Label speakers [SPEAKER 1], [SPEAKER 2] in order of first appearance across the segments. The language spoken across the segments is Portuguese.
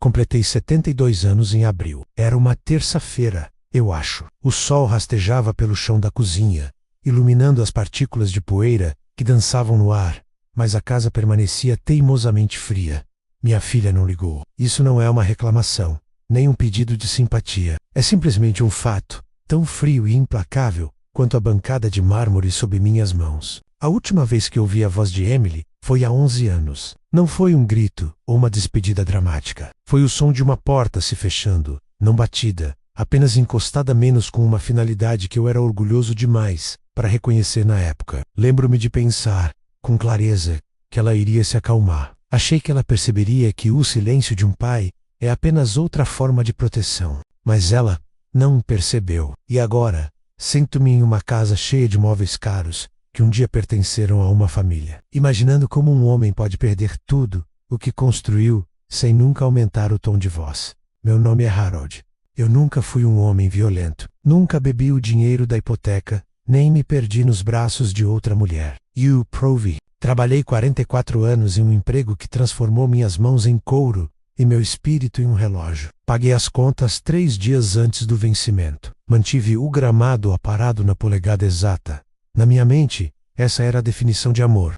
[SPEAKER 1] Completei 72 anos em abril. Era uma terça-feira, eu acho. O sol rastejava pelo chão da cozinha, iluminando as partículas de poeira que dançavam no ar, mas a casa permanecia teimosamente fria. Minha filha não ligou. Isso não é uma reclamação, nem um pedido de simpatia. É simplesmente um fato, tão frio e implacável quanto a bancada de mármore sob minhas mãos. A última vez que ouvi a voz de Emily foi há 11 anos. Não foi um grito ou uma despedida dramática. Foi o som de uma porta se fechando, não batida, apenas encostada menos com uma finalidade que eu era orgulhoso demais para reconhecer na época. Lembro-me de pensar, com clareza, que ela iria se acalmar. Achei que ela perceberia que o silêncio de um pai é apenas outra forma de proteção. Mas ela não percebeu. E agora, sento-me em uma casa cheia de móveis caros, que um dia pertenceram a uma família, imaginando como um homem pode perder tudo o que construiu sem nunca aumentar o tom de voz. Meu nome é Harold. Eu nunca fui um homem violento. Nunca bebi o dinheiro da hipoteca, nem me perdi nos braços de outra mulher. You Provy. Trabalhei 44 anos em um emprego que transformou minhas mãos em couro e meu espírito em um relógio. Paguei as contas 3 dias antes do vencimento. Mantive o gramado aparado na polegada exata. Na minha mente, essa era a definição de amor.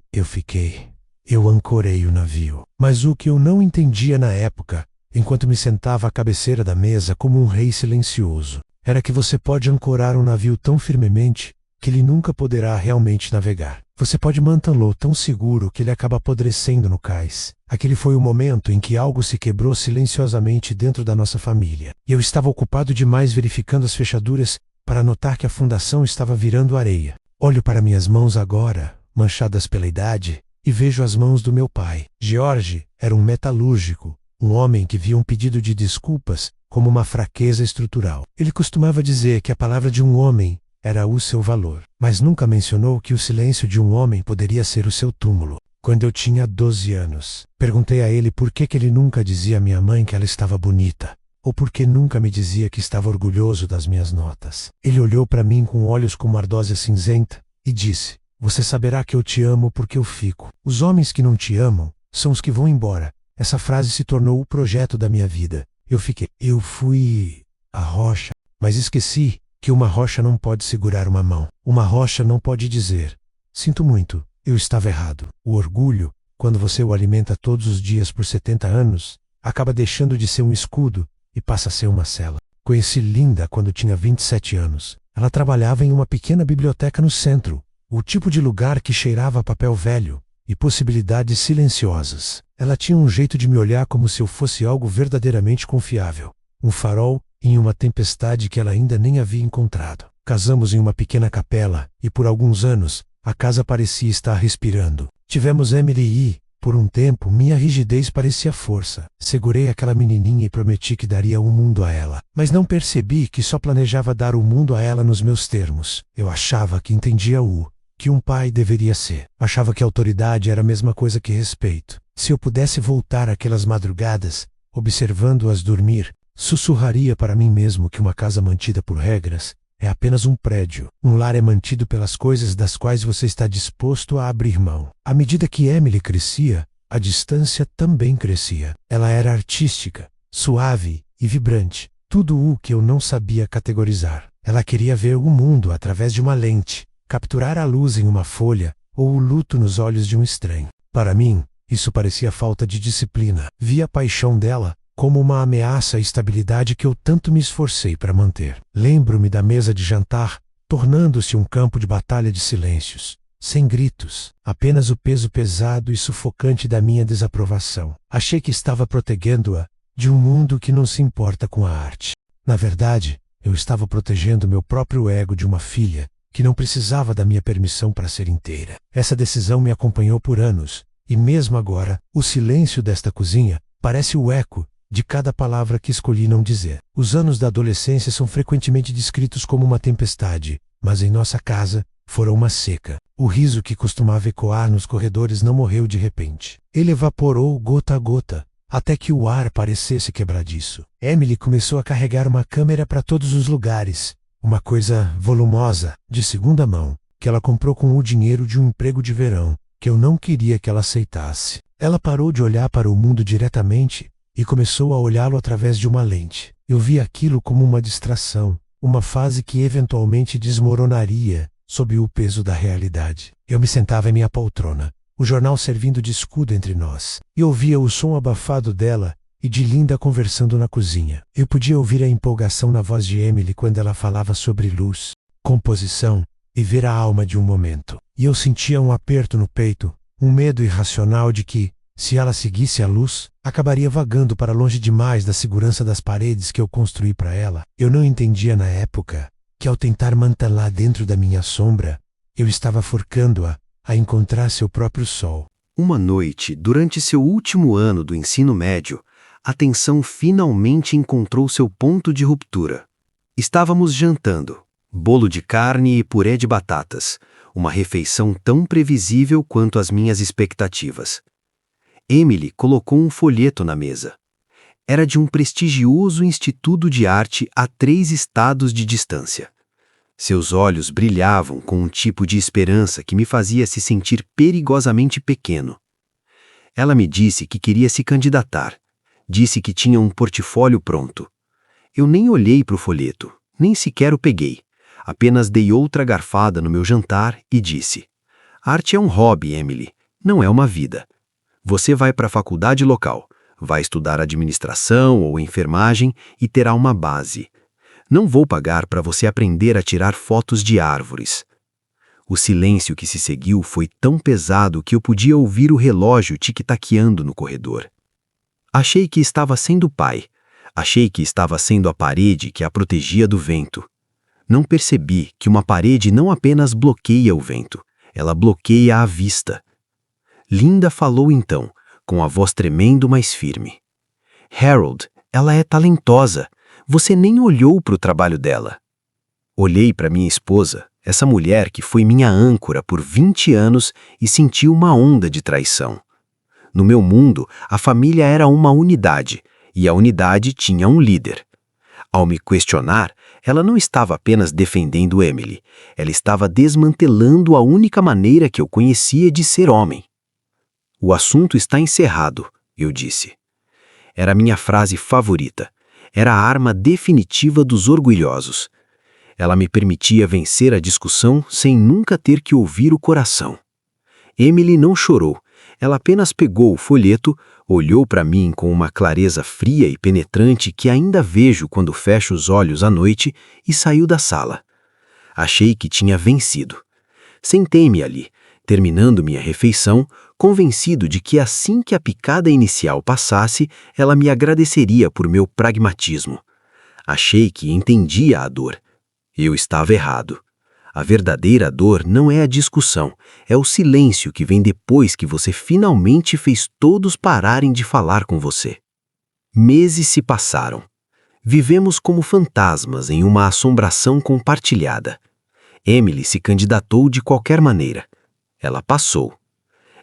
[SPEAKER 1] Eu ancorei o navio. Mas o que eu não entendia na época, enquanto me sentava à cabeceira da mesa como um rei silencioso, era que você pode ancorar um navio tão firmemente que ele nunca poderá realmente navegar. Você pode mantê-lo tão seguro que ele acaba apodrecendo no cais. Aquele foi o momento em que algo se quebrou silenciosamente dentro da nossa família. E eu estava ocupado demais verificando as fechaduras para notar que a fundação estava virando areia. Olho para minhas mãos agora, manchadas pela idade, e vejo as mãos do meu pai. George era um metalúrgico, um homem que via um pedido de desculpas como uma fraqueza estrutural. Ele costumava dizer que a palavra de um homem era o seu valor, mas nunca mencionou que o silêncio de um homem poderia ser o seu túmulo. Quando eu tinha 12 anos, perguntei a ele por que ele nunca dizia à minha mãe que ela estava bonita, ou por que nunca me dizia que estava orgulhoso das minhas notas. Ele olhou para mim com olhos como ardósia cinzenta e disse: "Você saberá que eu te amo porque eu fico. Os homens que não te amam são os que vão embora." Essa frase se tornou o projeto da minha vida. Eu fui a rocha, mas esqueci que uma rocha não pode segurar uma mão. Uma rocha não pode dizer: "Sinto muito, eu estava errado." O orgulho, quando você o alimenta todos os dias por 70 anos, acaba deixando de ser um escudo e passa a ser uma cela. Conheci Linda quando tinha 27 anos. Ela trabalhava em uma pequena biblioteca no centro, o tipo de lugar que cheirava a papel velho e possibilidades silenciosas. Ela tinha um jeito de me olhar como se eu fosse algo verdadeiramente confiável. Um farol em uma tempestade que ela ainda nem havia encontrado. Casamos em uma pequena capela e por alguns anos a casa parecia estar respirando. Tivemos Emily e, por um tempo, minha rigidez parecia força. Segurei aquela menininha e prometi que daria o mundo a ela. Mas não percebi que só planejava dar o mundo a ela nos meus termos. Eu achava que entendia o que um pai deveria ser. Achava que autoridade era a mesma coisa que respeito. Se eu pudesse voltar àquelas madrugadas, observando-as dormir, sussurraria para mim mesmo que uma casa mantida por regras é apenas um prédio. Um lar é mantido pelas coisas das quais você está disposto a abrir mão. À medida que Emily crescia, a distância também crescia. Ela era artística, suave e vibrante. Tudo o que eu não sabia categorizar. Ela queria ver o mundo através de uma lente, capturar a luz em uma folha ou o luto nos olhos de um estranho. Para mim, isso parecia falta de disciplina. Vi a paixão dela como uma ameaça à estabilidade que eu tanto me esforcei para manter. Lembro-me da mesa de jantar, tornando-se um campo de batalha de silêncios, sem gritos, apenas o peso pesado e sufocante da minha desaprovação. Achei que estava protegendo-a de um mundo que não se importa com a arte. Na verdade, eu estava protegendo meu próprio ego de uma filha que não precisava da minha permissão para ser inteira. Essa decisão me acompanhou por anos, e mesmo agora, o silêncio desta cozinha parece o eco de cada palavra que escolhi não dizer. Os anos da adolescência são frequentemente descritos como uma tempestade, mas em nossa casa foram uma seca. O riso que costumava ecoar nos corredores não morreu de repente. Ele evaporou gota a gota, até que o ar parecesse quebradiço. Emily começou a carregar uma câmera para todos os lugares, uma coisa volumosa, de segunda mão, que ela comprou com o dinheiro de um emprego de verão, que eu não queria que ela aceitasse. Ela parou de olhar para o mundo diretamente e começou a olhá-lo através de uma lente. Eu vi aquilo como uma distração, uma fase que eventualmente desmoronaria sob o peso da realidade. Eu me sentava em minha poltrona, o jornal servindo de escudo entre nós, e ouvia o som abafado dela e de Linda conversando na cozinha. Eu podia ouvir a empolgação na voz de Emily quando ela falava sobre luz, composição e ver a alma de um momento. E eu sentia um aperto no peito, um medo irracional de que, se ela seguisse a luz, acabaria vagando para longe demais da segurança das paredes que eu construí para ela. Eu não entendia na época que, ao tentar mantê-la dentro da minha sombra, eu estava forçando-a a encontrar seu próprio sol.
[SPEAKER 2] Uma noite, durante seu último ano do ensino médio, a tensão finalmente encontrou seu ponto de ruptura. Estávamos jantando, bolo de carne e purê de batatas, uma refeição tão previsível quanto as minhas expectativas. Emily colocou um folheto na mesa. Era de um prestigioso instituto de arte a 3 estados de distância. Seus olhos brilhavam com um tipo de esperança que me fazia se sentir perigosamente pequeno. Ela me disse que queria se candidatar. Disse que tinha um portfólio pronto. Eu nem olhei para o folheto, nem sequer o peguei. Apenas dei outra garfada no meu jantar e disse: "Arte é um hobby, Emily, não é uma vida. Você vai para a faculdade local, vai estudar administração ou enfermagem e terá uma base. Não vou pagar para você aprender a tirar fotos de árvores." O silêncio que se seguiu foi tão pesado que eu podia ouvir o relógio tic-taqueando no corredor. Achei que estava sendo pai. Achei que estava sendo a parede que a protegia do vento. Não percebi que uma parede não apenas bloqueia o vento, ela bloqueia a vista. Linda falou então, com a voz tremendo, mas firme. "Harold, ela é talentosa. Você nem olhou para o trabalho dela." Olhei para minha esposa, essa mulher que foi minha âncora por 20 anos e senti uma onda de traição. No meu mundo, a família era uma unidade, e a unidade tinha um líder. Ao me questionar, ela não estava apenas defendendo Emily, ela estava desmantelando a única maneira que eu conhecia de ser homem. "O assunto está encerrado", eu disse. Era minha frase favorita. Era a arma definitiva dos orgulhosos. Ela me permitia vencer a discussão sem nunca ter que ouvir o coração. Emily não chorou. Ela apenas pegou o folheto, olhou para mim com uma clareza fria e penetrante que ainda vejo quando fecho os olhos à noite e saiu da sala. Achei que tinha vencido. Sentei-me ali, terminando minha refeição, convencido de que assim que a picada inicial passasse, ela me agradeceria por meu pragmatismo. Achei que entendia a dor. Eu estava errado. A verdadeira dor não é a discussão, é o silêncio que vem depois que você finalmente fez todos pararem de falar com você. Meses se passaram. Vivemos como fantasmas em uma assombração compartilhada. Emily se candidatou de qualquer maneira. Ela passou.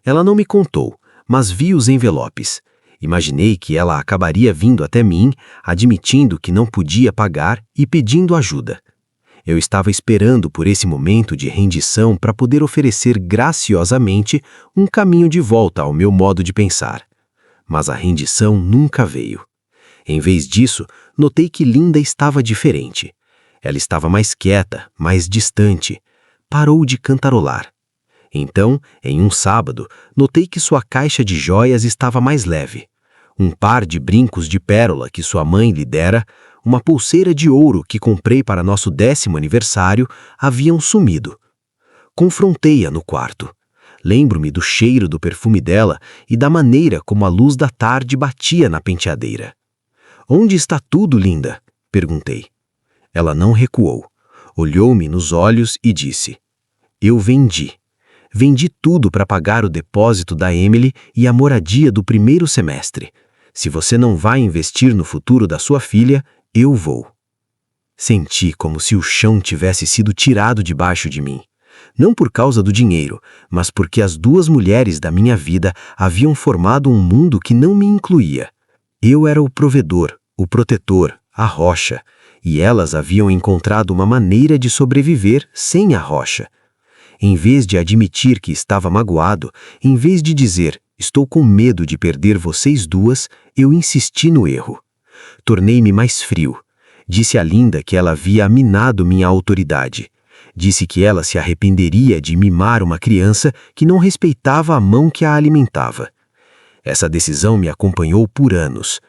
[SPEAKER 2] Ela não me contou, mas vi os envelopes. Imaginei que ela acabaria vindo até mim, admitindo que não podia pagar e pedindo ajuda. Eu estava esperando por esse momento de rendição para poder oferecer graciosamente um caminho de volta ao meu modo de pensar. Mas a rendição nunca veio. Em vez disso, notei que Linda estava diferente. Ela estava mais quieta, mais distante. Parou de cantarolar. Então, em um sábado, notei que sua caixa de joias estava mais leve. Um par de brincos de pérola que sua mãe lhe dera, uma pulseira de ouro que comprei para nosso 10º aniversário, haviam sumido. Confrontei-a no quarto. Lembro-me do cheiro do perfume dela e da maneira como a luz da tarde batia na penteadeira. "Onde está tudo, Linda?" perguntei. Ela não recuou. Olhou-me nos olhos e disse: "Eu vendi. Vendi tudo para pagar o depósito da Emily e a moradia do 1º semestre. Se você não vai investir no futuro da sua filha, eu vou." Senti como se o chão tivesse sido tirado debaixo de mim. Não por causa do dinheiro, mas porque as 2 mulheres da minha vida haviam formado um mundo que não me incluía. Eu era o provedor, o protetor, a rocha, e elas haviam encontrado uma maneira de sobreviver sem a rocha. Em vez de admitir que estava magoado, em vez de dizer, Estou com medo de perder vocês duas, eu insisti no erro. Tornei-me mais frio. Disse a Linda que ela havia minado minha autoridade. Disse que ela se arrependeria de mimar uma criança que não respeitava a mão que a alimentava. Essa decisão me acompanhou por anos.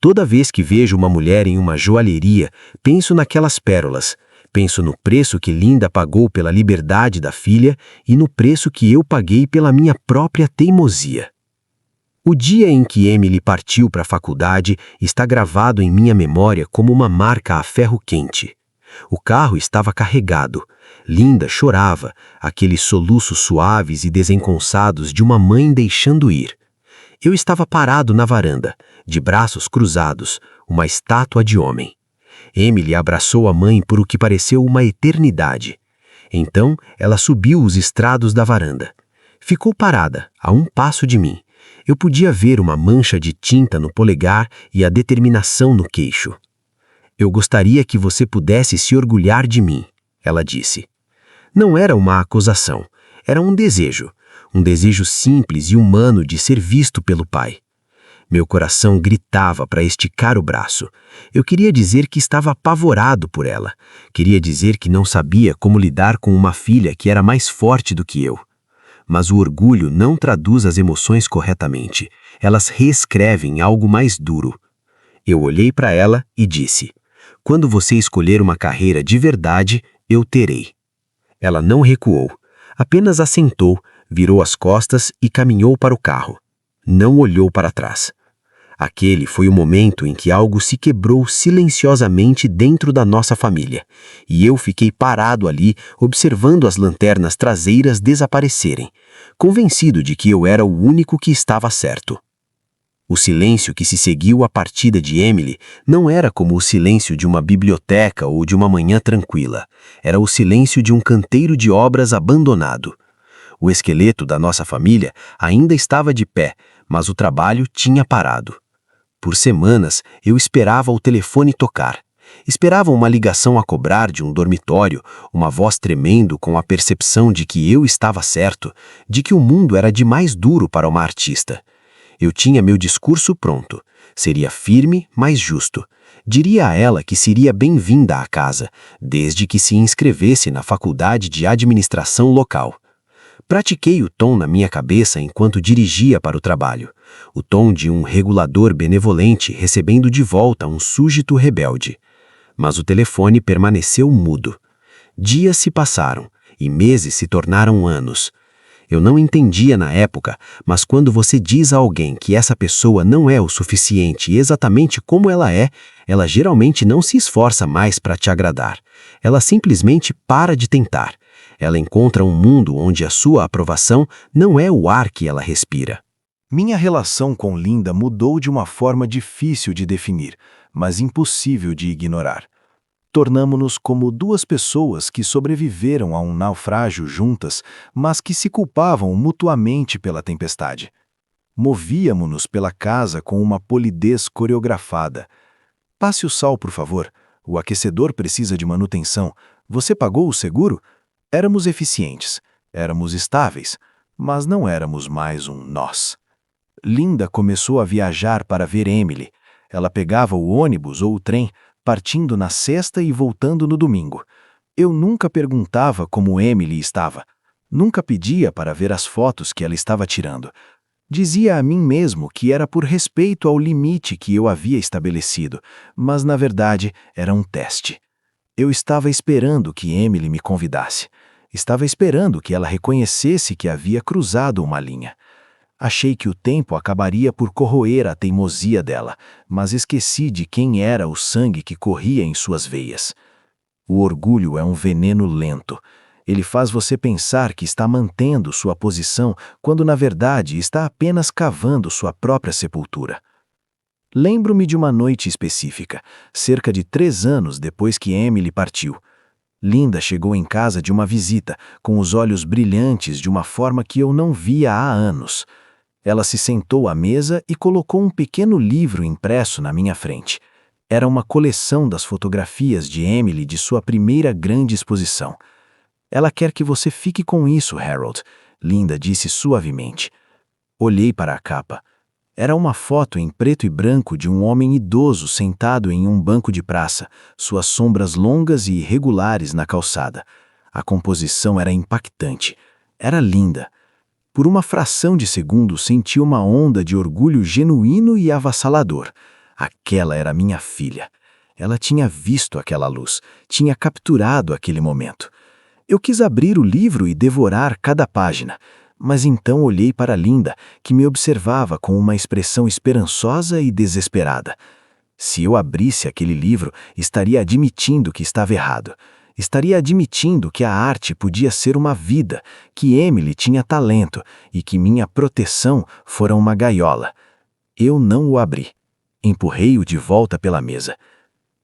[SPEAKER 2] Toda vez que vejo uma mulher em uma joalheria, penso naquelas pérolas. Penso no preço que Linda pagou pela liberdade da filha e no preço que eu paguei pela minha própria teimosia. O dia em que Emily partiu para a faculdade está gravado em minha memória como uma marca a ferro quente. O carro estava carregado. Linda chorava, aqueles soluços suaves e desengonçados de uma mãe deixando ir. Eu estava parado na varanda, de braços cruzados, uma estátua de homem. Emily abraçou a mãe por o que pareceu uma eternidade. Então, ela subiu os estrados da varanda. Ficou parada, a um passo de mim. Eu podia ver uma mancha de tinta no polegar e a determinação no queixo. Eu gostaria que você pudesse se orgulhar de mim, ela disse. Não era uma acusação, era um desejo simples e humano de ser visto pelo pai. Meu coração gritava para esticar o braço. Eu queria dizer que estava apavorado por ela. Queria dizer que não sabia como lidar com uma filha que era mais forte do que eu. Mas o orgulho não traduz as emoções corretamente. Elas reescrevem algo mais duro. Eu olhei para ela e disse: quando você escolher uma carreira de verdade, eu terei. Ela não recuou, apenas assentou, virou as costas e caminhou para o carro. Não olhou para trás. Aquele foi o momento em que algo se quebrou silenciosamente dentro da nossa família, e eu fiquei parado ali, observando as lanternas traseiras desaparecerem, convencido de que eu era o único que estava certo. O silêncio que se seguiu à partida de Emily não era como o silêncio de uma biblioteca ou de uma manhã tranquila. Era o silêncio de um canteiro de obras abandonado. O esqueleto da nossa família ainda estava de pé, mas o trabalho tinha parado. Por semanas, eu esperava o telefone tocar. Esperava uma ligação a cobrar de um dormitório, uma voz tremendo com a percepção de que eu estava certo, de que o mundo era demais duro para uma artista. Eu tinha meu discurso pronto. Seria firme, mas justo. Diria a ela que seria bem-vinda à casa, desde que se inscrevesse na faculdade de administração local. Pratiquei o tom na minha cabeça enquanto dirigia para o trabalho. O tom de um regulador benevolente recebendo de volta um súdito rebelde. Mas o telefone permaneceu mudo. Dias se passaram e meses se tornaram anos. Eu não entendia na época, mas quando você diz a alguém que essa pessoa não é o suficiente exatamente como ela geralmente não se esforça mais para te agradar. Ela simplesmente para de tentar. Ela encontra um mundo onde a sua aprovação não é o ar que ela respira.
[SPEAKER 3] Minha relação com Linda mudou de uma forma difícil de definir, mas impossível de ignorar. Tornamo-nos como duas pessoas que sobreviveram a um naufrágio juntas, mas que se culpavam mutuamente pela tempestade. Movíamo-nos pela casa com uma polidez coreografada. Passe o sal, por favor. O aquecedor precisa de manutenção. Você pagou o seguro? Éramos eficientes, éramos estáveis, mas não éramos mais um nós. Linda começou a viajar para ver Emily. Ela pegava o ônibus ou o trem, partindo na sexta e voltando no domingo. Eu nunca perguntava como Emily estava. Nunca pedia para ver as fotos que ela estava tirando. Dizia a mim mesmo que era por respeito ao limite que eu havia estabelecido, mas na verdade era um teste. Eu estava esperando que Emily me convidasse. Estava esperando que ela reconhecesse que havia cruzado uma linha. Achei que o tempo acabaria por corroer a teimosia dela, mas esqueci de quem era o sangue que corria em suas veias. O orgulho é um veneno lento. Ele faz você pensar que está mantendo sua posição, quando na verdade está apenas cavando sua própria sepultura. Lembro-me de uma noite específica, cerca de 3 anos depois que Emily partiu. Linda chegou em casa de uma visita, com os olhos brilhantes de uma forma que eu não via há anos. Ela se sentou à mesa e colocou um pequeno livro impresso na minha frente. Era uma coleção das fotografias de Emily de sua primeira grande exposição. Ela quer que você fique com isso, Harold, Linda disse suavemente. Olhei para a capa. Era uma foto em preto e branco de um homem idoso sentado em um banco de praça, suas sombras longas e irregulares na calçada. A composição era impactante. Era linda. Por uma fração de segundo senti uma onda de orgulho genuíno e avassalador. Aquela era minha filha. Ela tinha visto aquela luz, tinha capturado aquele momento. Eu quis abrir o livro e devorar cada página, mas então olhei para Linda, que me observava com uma expressão esperançosa e desesperada. Se eu abrisse aquele livro, estaria admitindo que estava errado. Estaria admitindo que a arte podia ser uma vida, que Emily tinha talento e que minha proteção fora uma gaiola. Eu não o abri. Empurrei-o de volta pela mesa.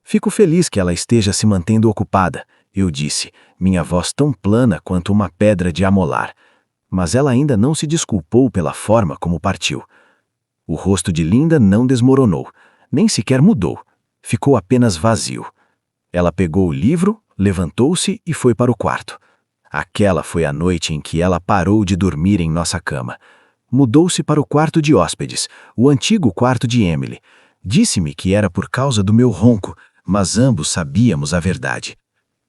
[SPEAKER 3] Fico feliz que ela esteja se mantendo ocupada, eu disse, minha voz tão plana quanto uma pedra de amolar. Mas ela ainda não se desculpou pela forma como partiu. O rosto de Linda não desmoronou, nem sequer mudou. Ficou apenas vazio. Ela pegou o livro, levantou-se e foi para o quarto. Aquela foi a noite em que ela parou de dormir em nossa cama. Mudou-se para o quarto de hóspedes, o antigo quarto de Emily. Disse-me que era por causa do meu ronco, mas ambos sabíamos a verdade.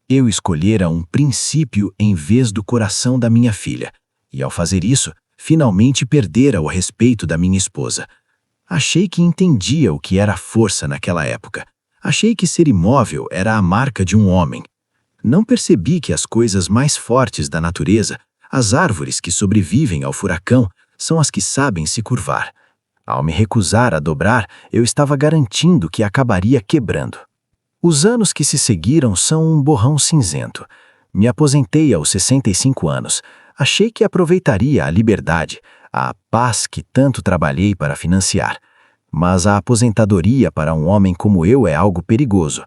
[SPEAKER 3] Eu escolhera um princípio em vez do coração da minha filha. E ao fazer isso, finalmente perdera o respeito da minha esposa. Achei que entendia o que era força naquela época. Achei que ser imóvel era a marca de um homem. Não percebi que as coisas mais fortes da natureza, as árvores que sobrevivem ao furacão, são as que sabem se curvar. Ao me recusar a dobrar, eu estava garantindo que acabaria quebrando. Os anos que se seguiram são um borrão cinzento. Me aposentei aos 65 anos. Achei que aproveitaria a liberdade, a paz que tanto trabalhei para financiar. Mas a aposentadoria para um homem como eu é algo perigoso.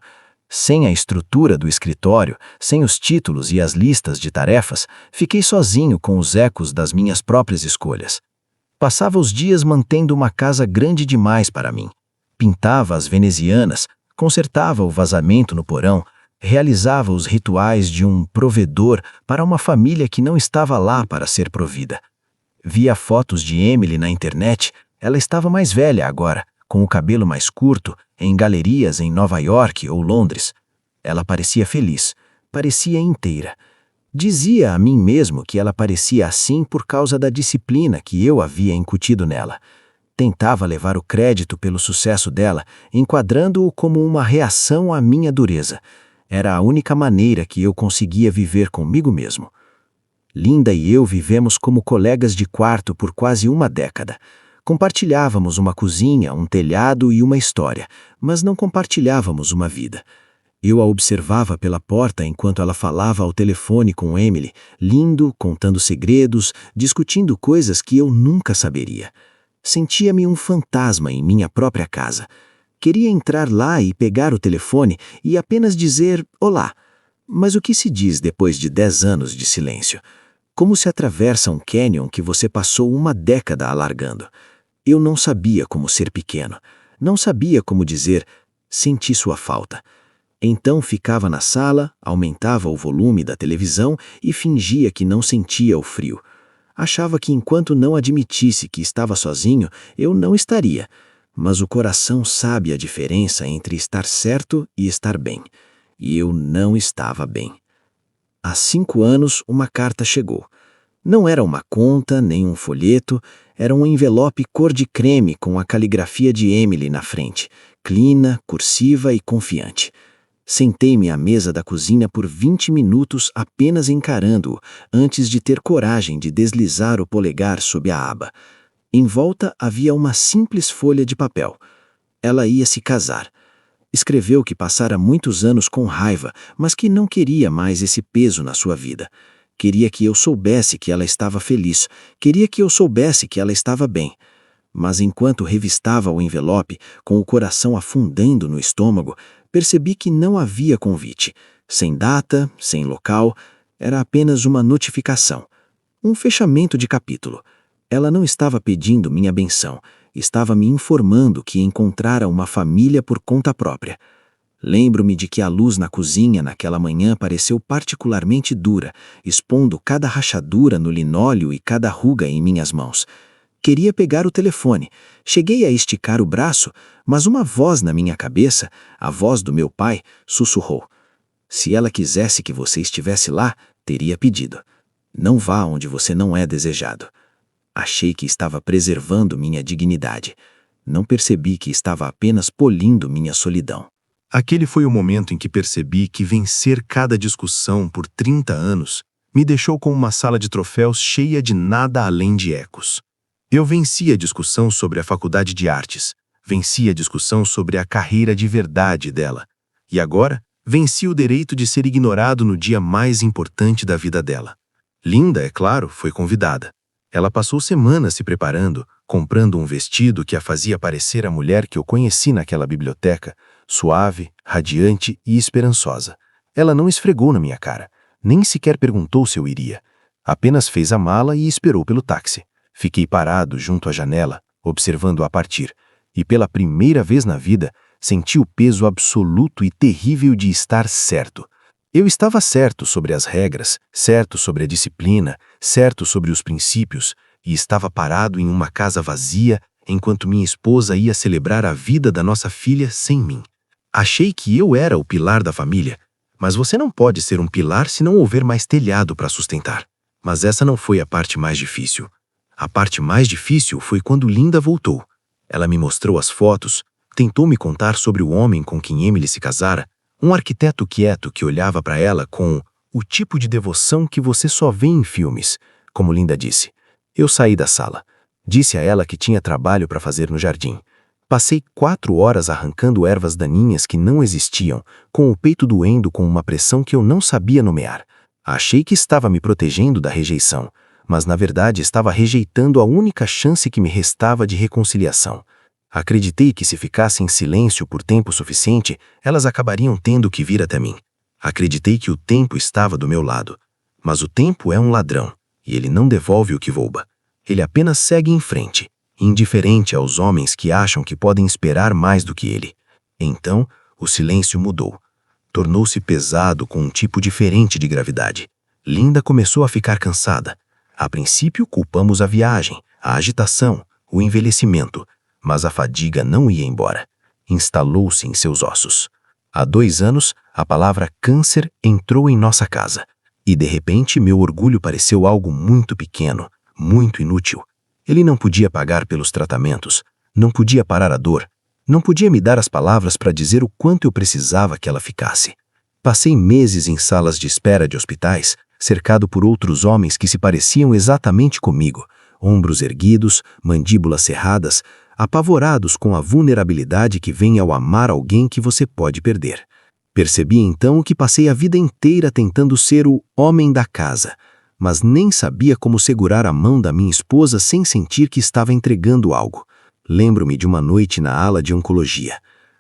[SPEAKER 3] Sem a estrutura do escritório, sem os títulos e as listas de tarefas, fiquei sozinho com os ecos das minhas próprias escolhas. Passava os dias mantendo uma casa grande demais para mim. Pintava as venezianas, consertava o vazamento no porão, realizava os rituais de um provedor para uma família que não estava lá para ser provida. Via fotos de Emily na internet, ela estava mais velha agora, com o cabelo mais curto, em galerias em Nova York ou Londres. Ela parecia feliz, parecia inteira. Dizia a mim mesmo que ela parecia assim por causa da disciplina que eu havia incutido nela. Tentava levar o crédito pelo sucesso dela, enquadrando-o como uma reação à minha dureza. Era a única maneira que eu conseguia viver comigo mesmo. Linda e eu vivemos como colegas de quarto por quase uma década. Compartilhávamos uma cozinha, um telhado e uma história, mas não compartilhávamos uma vida. Eu a observava pela porta enquanto ela falava ao telefone com Emily, lindo, contando segredos, discutindo coisas que eu nunca saberia. Sentia-me um fantasma em minha própria casa. Queria entrar lá e pegar o telefone e apenas dizer olá. Mas o que se diz depois de 10 anos de silêncio? Como se atravessa um cânion que você passou uma década alargando. Eu não sabia como ser pequeno. Não sabia como dizer, senti sua falta. Então ficava na sala, aumentava o volume da televisão e fingia que não sentia o frio. Achava que enquanto não admitisse que estava sozinho, eu não estaria. Mas o coração sabe a diferença entre estar certo e estar bem. E eu não estava bem. Há 5 anos, uma carta chegou. Não era uma conta, nem um folheto, era um envelope cor de creme com a caligrafia de Emily na frente, clina, cursiva e confiante. Sentei-me à mesa da cozinha por 20 minutos apenas encarando-o, antes de ter coragem de deslizar o polegar sob a aba. Em volta havia uma simples folha de papel. Ela ia se casar. Escreveu que passara muitos anos com raiva, mas que não queria mais esse peso na sua vida. Queria que eu soubesse que ela estava feliz. Queria que eu soubesse que ela estava bem. Mas enquanto revistava o envelope, com o coração afundando no estômago, percebi que não havia convite. Sem data, sem local, era apenas uma notificação. Um fechamento de capítulo. Ela não estava pedindo minha benção, estava me informando que encontrara uma família por conta própria. Lembro-me de que a luz na cozinha naquela manhã pareceu particularmente dura, expondo cada rachadura no linóleo e cada ruga em minhas mãos.
[SPEAKER 2] Queria pegar o telefone. Cheguei a esticar o braço, mas uma voz na minha cabeça, a voz do meu pai, sussurrou. Se ela quisesse que você estivesse lá, teria pedido. Não vá onde você não é desejado. Achei que estava preservando minha dignidade. Não percebi que estava apenas polindo minha solidão.
[SPEAKER 3] Aquele foi o momento em que percebi que vencer cada discussão por 30 anos me deixou com uma sala de troféus cheia de nada além de ecos. Eu venci a discussão sobre a faculdade de artes, venci a discussão sobre a carreira de verdade dela, e agora venci o direito de ser ignorado no dia mais importante da vida dela. Linda, é claro, foi convidada. Ela passou semanas se preparando, comprando um vestido que a fazia parecer a mulher que eu conheci naquela biblioteca, suave, radiante e esperançosa. Ela não esfregou na minha cara, nem sequer perguntou se eu iria. Apenas fez a mala e esperou pelo táxi. Fiquei parado junto à janela, observando-a partir, e pela primeira vez na vida, senti o peso absoluto e terrível de estar certo. Eu estava certo sobre as regras, certo sobre a disciplina, certo sobre os princípios, e estava parado em uma casa vazia enquanto minha esposa ia celebrar a vida da nossa filha sem mim. Achei que eu era o pilar da família, mas você não pode ser um pilar se não houver mais telhado para sustentar. Mas essa não foi a parte mais difícil. A parte mais difícil foi quando Linda voltou. Ela me mostrou as fotos, tentou me contar sobre o homem com quem Emily se casara, um arquiteto quieto que olhava para ela com o tipo de devoção que você só vê em filmes, como Linda disse. Eu saí da sala. Disse a ela que tinha trabalho para fazer no jardim. Passei 4 horas arrancando ervas daninhas que não existiam, com o peito doendo com uma pressão que eu não sabia nomear. Achei que estava me protegendo da rejeição, mas na verdade estava rejeitando a única chance que me restava de reconciliação. Acreditei que se ficasse em silêncio por tempo suficiente, elas acabariam tendo que vir até mim. Acreditei que o tempo estava do meu lado. Mas o tempo é um ladrão, e ele não devolve o que rouba. Ele apenas segue em frente, indiferente aos homens que acham que podem esperar mais do que ele. Então, o silêncio mudou. Tornou-se pesado com um tipo diferente de gravidade. Linda começou a ficar cansada. A princípio, culpamos a viagem, a agitação, o envelhecimento, mas a fadiga não ia embora. Instalou-se em seus ossos. Há 2 anos, a palavra câncer entrou em nossa casa. E de repente, meu orgulho pareceu algo muito pequeno, muito inútil. Ele não podia pagar pelos tratamentos, não podia parar a dor, não podia me dar as palavras para dizer o quanto eu precisava que ela ficasse. Passei meses em salas de espera de hospitais, cercado por outros homens que se pareciam exatamente comigo, ombros erguidos, mandíbulas cerradas, apavorados com a vulnerabilidade que vem ao amar alguém que você pode perder. Percebi então que passei a vida inteira tentando ser o homem da casa, mas nem sabia como segurar a mão da minha esposa sem sentir que estava entregando algo. Lembro-me de uma noite na ala de oncologia.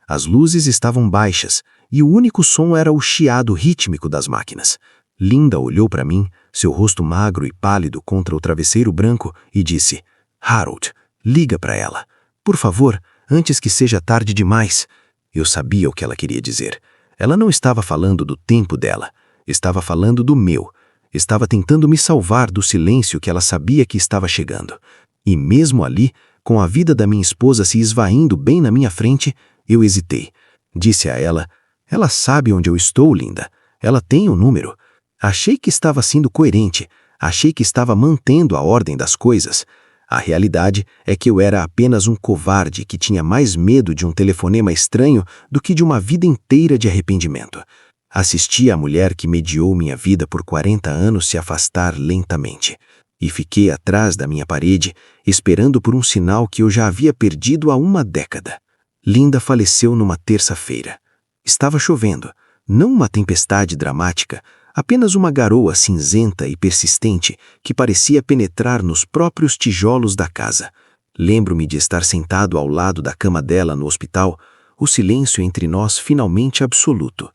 [SPEAKER 3] As luzes estavam baixas e o único som era o chiado rítmico das máquinas. Linda olhou para mim, seu rosto magro e pálido contra o travesseiro branco, e disse: Harold, liga para ela. Por favor, antes que seja tarde demais. Eu sabia o que ela queria dizer. Ela não estava falando do tempo dela. Estava falando do meu. Estava tentando me salvar do silêncio que ela sabia que estava chegando. E mesmo ali, com a vida da minha esposa se esvaindo bem na minha frente, eu hesitei. Disse a ela: ela sabe onde eu estou, Linda. Ela tem o número. Achei que estava sendo coerente. Achei que estava mantendo a ordem das coisas. A realidade é que eu era apenas um covarde que tinha mais medo de um telefonema estranho do que de uma vida inteira de arrependimento. Assisti a mulher que mediou minha vida por 40 anos se afastar lentamente. E fiquei atrás da minha parede, esperando por um sinal que eu já havia perdido há 1 década. Linda faleceu numa terça-feira. Estava chovendo, não uma tempestade dramática, apenas uma garoa cinzenta e persistente que parecia penetrar nos próprios tijolos da casa. Lembro-me de estar sentado ao lado da cama dela no hospital, o silêncio entre nós finalmente absoluto.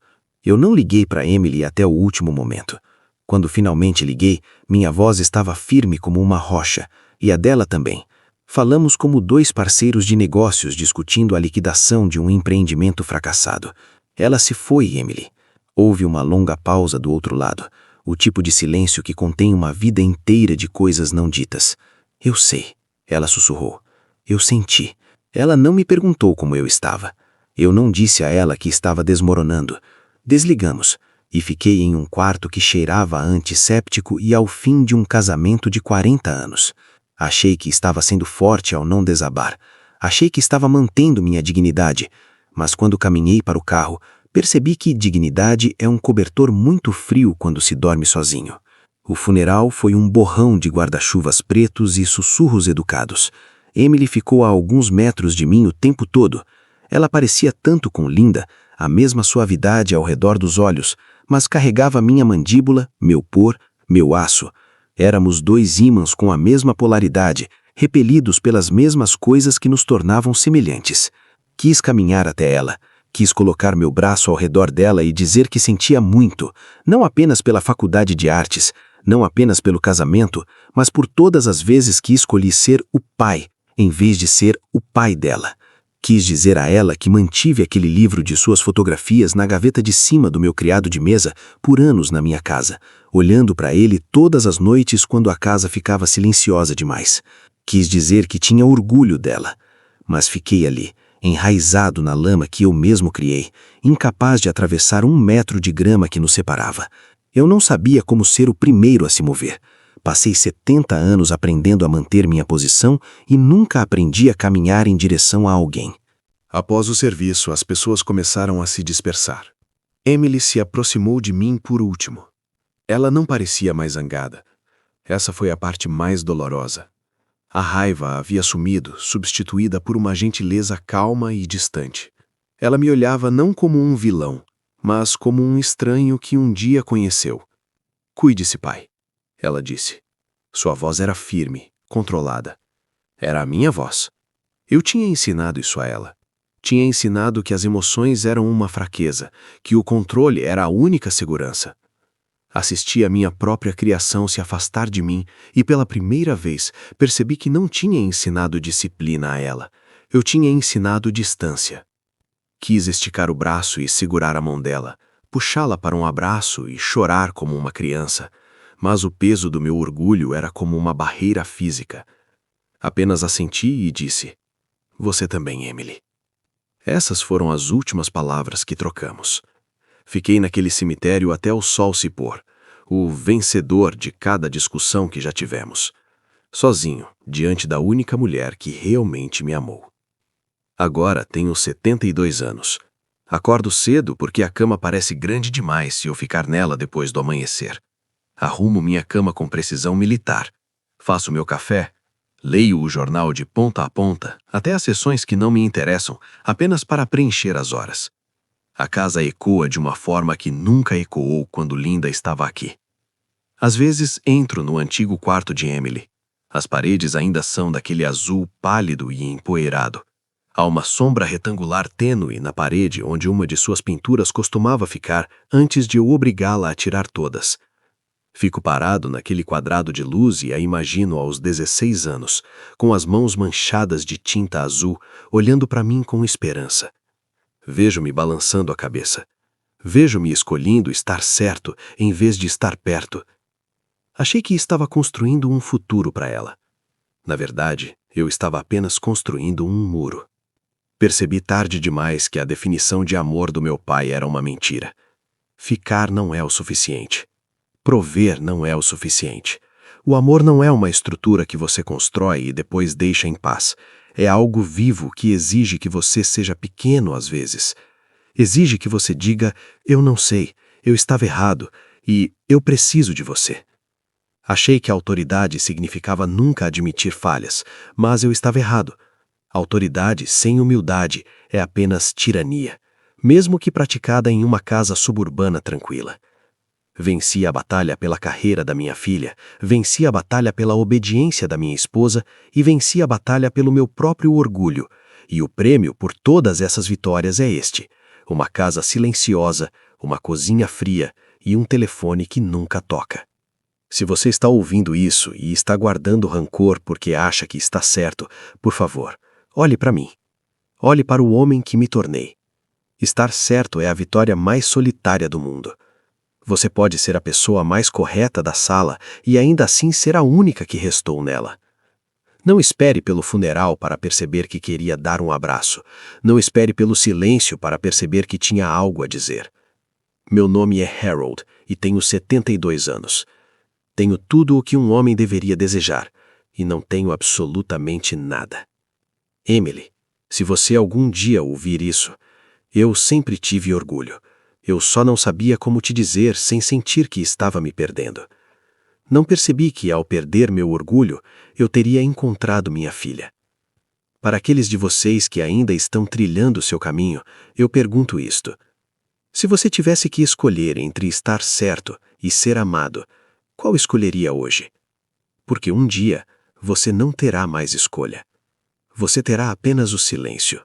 [SPEAKER 3] Eu não liguei para Emily até o último momento. Quando finalmente liguei, minha voz estava firme como uma rocha, e a dela também. Falamos como 2 parceiros de negócios discutindo a liquidação de um empreendimento fracassado. Ela se foi, Emily. Houve uma longa pausa do outro lado, o tipo de silêncio que contém uma vida inteira de coisas não ditas. Eu sei,
[SPEAKER 2] Ela sussurrou. Eu senti. Ela não me perguntou como eu estava. Eu não disse a ela que estava desmoronando. Desligamos, e fiquei em um quarto que cheirava a antisséptico e ao fim de um casamento de 40 anos. Achei que estava sendo forte ao não desabar. Achei que estava mantendo minha dignidade. Mas quando caminhei para o carro, percebi que dignidade é um cobertor muito frio quando se dorme sozinho. O funeral foi um borrão de guarda-chuvas pretos e sussurros educados. Emily ficou a alguns metros de mim o tempo todo. Ela parecia tanto com Linda, a mesma suavidade ao redor dos olhos, mas carregava minha mandíbula, meu por, meu aço. Éramos dois ímãs com a mesma polaridade, repelidos pelas mesmas coisas que nos tornavam semelhantes. Quis caminhar até ela. Quis colocar meu braço ao redor dela e dizer que sentia muito, não apenas pela faculdade de artes, não apenas pelo casamento, mas por todas as vezes que escolhi ser o pai, em vez de ser o pai dela. Quis dizer a ela que mantive aquele livro de suas fotografias na gaveta de cima do meu criado de mesa por anos na minha casa, olhando para ele todas as noites quando a casa ficava silenciosa demais. Quis dizer que tinha orgulho dela, mas fiquei ali, enraizado na lama que eu mesmo criei, incapaz de atravessar 1 metro de grama que nos separava. Eu não sabia como ser o primeiro a se mover. Passei 70 anos aprendendo a manter minha posição e nunca aprendi a caminhar em direção a alguém.
[SPEAKER 3] Após o serviço, as pessoas começaram a se dispersar. Emily se aproximou de mim por último. Ela não parecia mais zangada. Essa foi a parte mais dolorosa. A raiva havia sumido, substituída por uma gentileza calma e distante. Ela me olhava não como um vilão, mas como um estranho que um dia conheceu. Cuide-se, pai, ela disse. Sua voz era firme, controlada. Era a minha voz. Eu tinha ensinado isso a ela. Tinha ensinado que as emoções eram uma fraqueza, que o controle era a única segurança. Assisti a minha própria criação se afastar de mim e pela primeira vez percebi que não tinha ensinado disciplina a ela. Eu tinha ensinado distância. Quis esticar o braço e segurar a mão dela, puxá-la para um abraço e chorar como uma criança, mas o peso do meu orgulho era como uma barreira física. Apenas assenti e disse, "Você também, Emily." Essas foram as últimas palavras que trocamos. Fiquei naquele cemitério até o sol se pôr, o vencedor de cada discussão que já tivemos. Sozinho, diante da única mulher que realmente me amou. Agora tenho 72 anos. Acordo cedo porque a cama parece grande demais se eu ficar nela depois do amanhecer. Arrumo minha cama com precisão militar. Faço meu café. Leio o jornal de ponta a ponta, até as sessões que não me interessam, apenas para preencher as horas. A casa ecoa de uma forma que nunca ecoou quando Linda estava aqui. Às vezes entro no antigo quarto de Emily. As paredes ainda são daquele azul pálido e empoeirado. Há uma sombra retangular tênue na parede onde uma de suas pinturas costumava ficar antes de eu obrigá-la a tirar todas. Fico parado naquele quadrado de luz e a imagino aos 16 anos, com as mãos manchadas de tinta azul, olhando para mim com esperança. Vejo-me balançando a cabeça. Vejo-me escolhendo estar certo em vez de estar perto. Achei que estava construindo um futuro para ela. Na verdade, eu estava apenas construindo um muro. Percebi tarde demais que a definição de amor do meu pai era uma mentira. Ficar não é o suficiente. Prover não é o suficiente. O amor não é uma estrutura que você constrói e depois deixa em paz. É algo vivo que exige que você seja pequeno às vezes. Exige que você diga, eu não sei, eu estava errado e eu preciso de você. Achei que autoridade significava nunca admitir falhas, mas eu estava errado. Autoridade sem humildade é apenas tirania, mesmo que praticada em uma casa suburbana tranquila. Venci a batalha pela carreira da minha filha, venci a batalha pela obediência da minha esposa e venci a batalha pelo meu próprio orgulho. E o prêmio por todas essas vitórias é este: uma casa silenciosa, uma cozinha fria e um telefone que nunca toca. Se você está ouvindo isso e está guardando rancor porque acha que está certo, por favor, olhe para mim. Olhe para o homem que me tornei. Estar certo é a vitória mais solitária do mundo. Você pode ser a pessoa mais correta da sala e ainda assim ser a única que restou nela.
[SPEAKER 2] Não espere pelo funeral para perceber que queria dar um abraço. Não espere pelo silêncio para perceber que tinha algo a dizer. Meu nome é Harold e tenho 72 anos. Tenho tudo o que um homem deveria desejar e não tenho absolutamente nada. Emily, se você algum dia ouvir isso, eu sempre tive orgulho. Eu só não sabia como te dizer sem sentir que estava me perdendo. Não percebi que, ao perder meu orgulho, eu teria encontrado minha filha. Para aqueles de vocês que ainda estão trilhando seu caminho, eu pergunto isto. Se você tivesse que escolher entre estar certo e ser amado, qual escolheria hoje? Porque um dia você não terá mais escolha. Você terá apenas o silêncio.